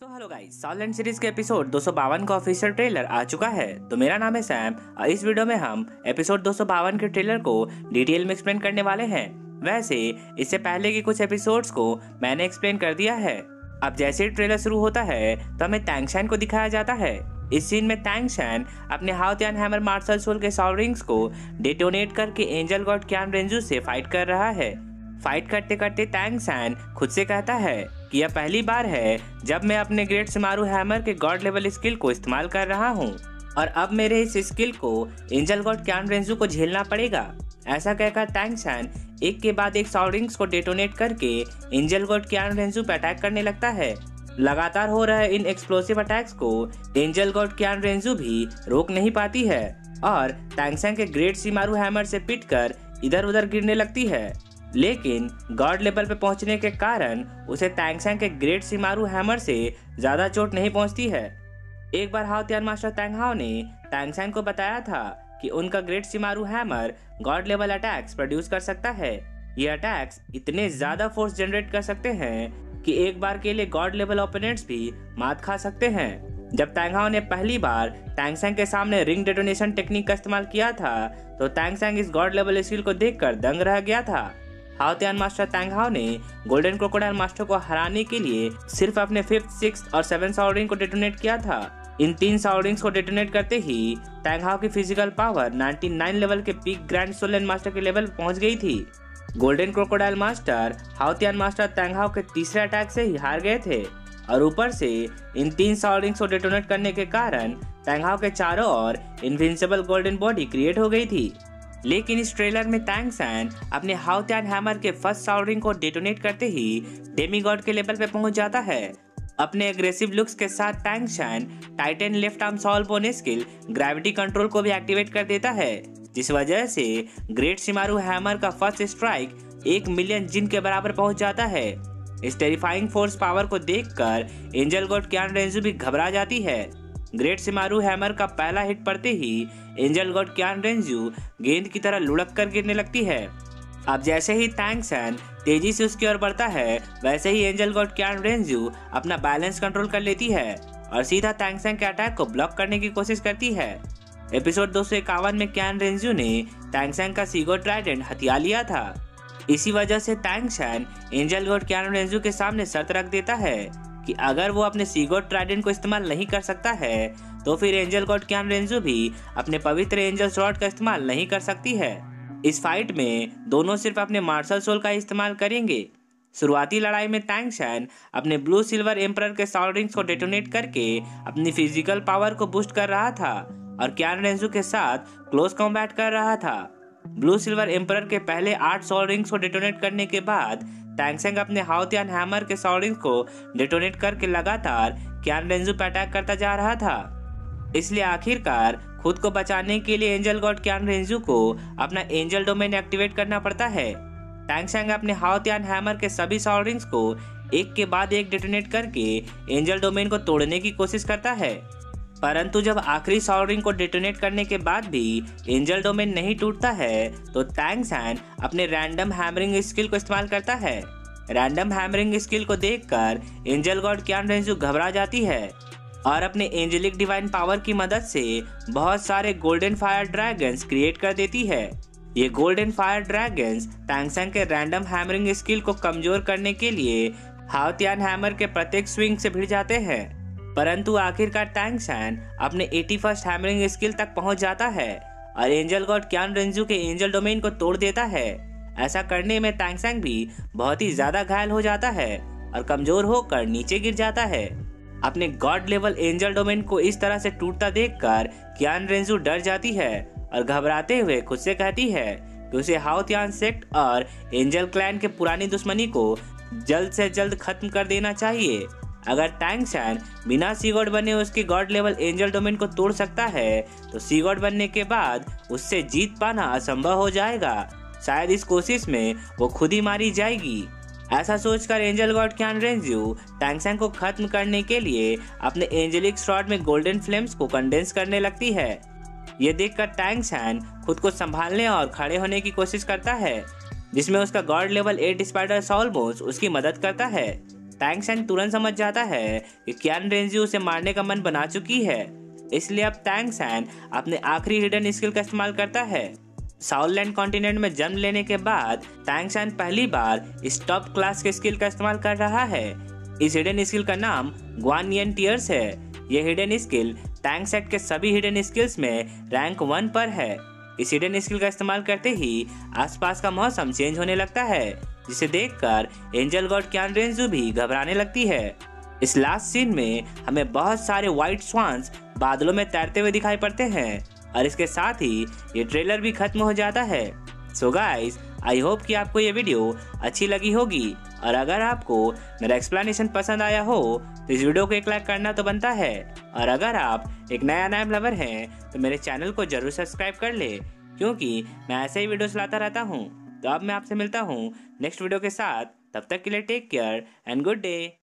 तो hello guys, सॉलैंड series के episode 252 का ऑफिशियल ट्रेलर आ चुका है। तो मेरा नाम है सैम और इस वीडियो में हम एपिसोड 252 के ट्रेलर को डिटेल में एक्सप्लेन करने वाले हैं। वैसे इससे पहले के कुछ एपिसोड्स को मैंने एक्सप्लेन कर दिया है। अब जैसे ही ट्रेलर शुरू होता है तो हमें टैंग शैन को दिखाया जाता है। इस सीन में टैंग शैन अपने हाउतियान हैमर मार्शल सोल के सॉल रिंग्स को डेटोनेट करके एंजल गॉड क्यान रेंजू से फाइट कर रहा है। फाइट करते करते टैंग शैन खुद से कहता है कि यह पहली बार है जब मैं अपने ग्रेट शिमारू हैमर के गॉड लेवल स्किल को इस्तेमाल कर रहा हूँ और अब मेरे इस स्किल को एंजल गॉड क्यान रेंजू को झेलना पड़ेगा। ऐसा कहकर टैंग शैन एक के बाद एक सॉल रिंग्स को डेटोनेट करके एंजल गॉड क्यान रेंजू पर अटैक करने लगता है। लगातार हो रहे इन एक्सप्लोसिव अटैक्स को एंजल गॉड क्यान रेंजू भी रोक नहीं पाती है और टैंग शैन के ग्रेट शिमारू हैमर से पिटकर इधर उधर गिरने लगती है। लेकिन गॉड लेवल पे पहुंचने के कारण उसे टैंग शैन के ग्रेट शिमारू हैमर से ज्यादा चोट नहीं पहुंचती है। एक बार हाउतियान मास्टर टैंग हाउ ने टैंग शैन को बताया था कि उनका great Shimaru hammer God level attacks produce कर सकता है। ये अटैक्स इतने ज्यादा फोर्स जनरेट कर सकते हैं कि एक बार के लिए गॉड लेवल ओपोनेंट्स भी मात खा सकते हैं। जब टैंग हाउ ने पहली बार टैंग शैन के सामने रिंग डेटोनेशन टेक्निक का इस्तेमाल किया था तो टैंग शैन इस गॉड लेवल स्किल को देखकर दंग रह गया था। हाउतियान मास्टर टैंग हाउ ने गोल्डन क्रोकोडाइल मास्टर को हराने के लिए सिर्फ अपने 5th, 6th और 7th सॉल रिंग को डेटोनेट किया था। इन 3 सॉल रिंग्स को डेटोनेट करते ही टैंग हाउ की फिजिकल पावर 99 लेवल के पीक ग्रैंड सोलन मास्टर के लेवल पर पहुंच गई थी। Golden crocodile master Haotian master Tang Hao के तीसरे अटैक से ही हार गए थे और ऊपर से इन 3 सॉल रिंग्स को डेटोनेट करने के कारण टैंग हाउ के चारों ओर इनविंसिबल गोल्डन बॉडी क्रिएट हो गई थी। लेकिन इस ट्रेलर में टैंग शैन अपने हाउतियान हैमर के फर्स्ट सॉल रिंग को डेटोनेट करते ही डेमीगॉड के लेवल पे पहुंच जाता है। अपने एग्रेसिव लुक्स के साथ Tang Shan titan left arm soul bone skill gravity control को भी एक्टिवेट कर देता है, जिस वजह से ग्रेट शिमारू हैमर का फर्स्ट स्ट्राइक 1 मिलियन जिन के बराबर पहुंच जाता है। इस टेरिफाइंग फोर्स पावर को देखकर एंजल गॉड क्यान रेंजू भी घबरा जाती है। ग्रेट शिमारू हैमर का पहला हिट पड़ते ही एंजल गॉड क्यान रेंजू गेंद की तरह लुढ़क कर गिरने लगती है। अब जैसे ही टैंग शैन तेजी से उसकी ओर बढ़ता है वैसे ही एंजल गॉड क्यान रेंजू अपना बैलेंस कंट्रोल कर लेती है और सीधा टैंग शैन के अटैक को ब्लॉक करने की कोशिश करती है। एपिसोड 251 में क्यान रेंजू ने टैंग शैन का सीगोड ट्राइडेंट हथिया लिया था। इसी वजह से टैंग शैन एंजल गॉड क्यान रेंजू के सामने शर्त रख देता है कि अगर वो अपने सीगोड ट्राइडेंट को इस्तेमाल नहीं कर सकता है तो फिर एंजल गॉड क्यान रेंजू भी अपने पवित्र एंजल स्वॉर्ड का इस्तेमाल नहीं कर सकती है। इस फाइट में दोनों सिर्फ अपने मार्शल सोल का इस्तेमाल करेंगे। शुरुआती लड़ाई में टैंग शैन अपने ब्लू सिल्वर एम्परर के सॉल रिंग्स को डेटोनेट करके अपनी फिजिकल पावर को बूस्ट कर रहा था और क्यान रेंजू के साथ क्लोज कॉम्बैट कर रहा था। ब्लू सिल्वर एम्परर के पहले 8 सॉल रिंग्स को डेटोनेट करने के बाद टैंग शैन अपने हाउतियान हैमर के सॉल रिंग्स को डेटोनेट करके लगातार क्यान रेंजू पर अटैक करता जा रहा था। इसलिए आखिरकार खुद को बचाने के लिए एंजल गॉड क्यान रेंजू को अपना एंजल डोमेन एक्टिवेट करना पड़ता है। टैंग शैन अपने हाउतियान हैमर के सभी सॉल रिंग्स को एक के बाद एक डेटोनेट करके एंजल डोमेन को तोड़ने की कोशिश करता है, परंतु जब आखिरी सॉल रिंग को डेटोनेट करने के बाद भी एंजल डोमेन नहीं टूटता है तो टैंग शैन अपने रैंडम हैमरिंग स्किल को इस्तेमाल करता है। रैंडम हैमरिंग स्किल को देखकर एंजल गॉड क्यान रेंजू घबरा जाती है और अपने एंजेलिक डिवाइन पावर की मदद से बहुत सारे गोल्डन फायर ड्रैगन्स क्रिएट कर देती है। ये गोल्डन फायर ड्रैगन्स टैंग शैन के रैंडम हैमरिंग स्किल को कमजोर करने के लिए हाउतियान हैमर के प्रत्येक स्विंग से भिड़ जाते हैं, परंतु आखिरकार टैंग शैन अपने 81st हैमरिंग स्किल तक पहुंच जाता है और एंजल गॉड क्यान रेंजू के एंजल डोमेन को तोड़ देता है। ऐसा करने में टैंग शैन भी बहुत ही ज्यादा घायल हो जाता है और कमजोर होकर नीचे गिर जाता है। अपने गॉड लेवल एंजल डोमेन को इस तरह से टूटता देखकर क्यान रेंजू डर जाती है और घबराते हुए खुद से कहती है कि उसे हाउतियान सेक्ट और एंजल क्लैन के पुरानी दुश्मनी को जल्द से जल्द खत्म कर देना चाहिए। अगर टैंग शैन बिना सीगॉड बने उसके गॉड लेवल एंजल डोमेन को तोड़ सकता है तो सीगॉड बनने के बाद उससे जीत पाना असंभव हो जाएगा। शायद इस कोशिश में वो खुद ही मारी जाएगी। ऐसा सोचकर एंजल गॉड क्यान रेंजू टैंग शैन को खत्म करने के लिए अपने एंजेलिक स्वॉर्ड में गोल्डन फ्लेम्स को कंडेंस करने लगती है। ये देखकर टैंग शैन खुद को संभालने और खड़े होने की कोशिश करता है, जिसमें उसका god level 8 spider soul bones उसकी मदद करता है। टैंग सैन तुरंत समझ जाता है कि क्यान रेंजी उसे मारने का मन बना चुकी है, इसलिए अब टैंग सैन अपने आखिरी हिडन स्किल का इस्तेमाल करता है। साउथलैंड कॉन्टिनेंट में जन्म लेने के बाद टैंग सैन पहली बार इस टॉप क्लास के स्किल का इस्तेमाल कर रहा है। इस हिडन स्किल का नाम ग्वानियन टीयर्स है। यह हिडन स्किल टैंग सेट के सभी हिडन स्किल्स में रैंक 1 पर है। इस हिडन स्किल का इस्तेमाल करते ही आसपास का मौसम चेंज होने लगता है, जिसे देखकर एंजल गॉड क्यान रेंजू भी घबराने लगती है। इस लास्ट सीन में हमें बहुत सारे व्हाइट स्वान्स बादलों में तैरते हुए दिखाई पड़ते हैं और इसके साथ ही ये ट्रेलर भी खत्म हो जाता है। सो गाइस, आई होप कि आपको ये वीडियो अच्छी लगी होगी और अगर आपको मेरा एक्सप्लेनेशन पसंद आया हो तो इस वीडियो को एक लाइक करना तो बनता है। और अगर आप एक नया नाम लवर हैं तो मेरे चैनल को जरूर सब्सक्राइब कर ले, क्योंकि मैं ऐसे ही वीडियोस लाता रहता हूँ। तो अब मैं आपसे मिलता हूँ नेक्स्ट वीडियो के साथ। तब तक के लिए take care and good day.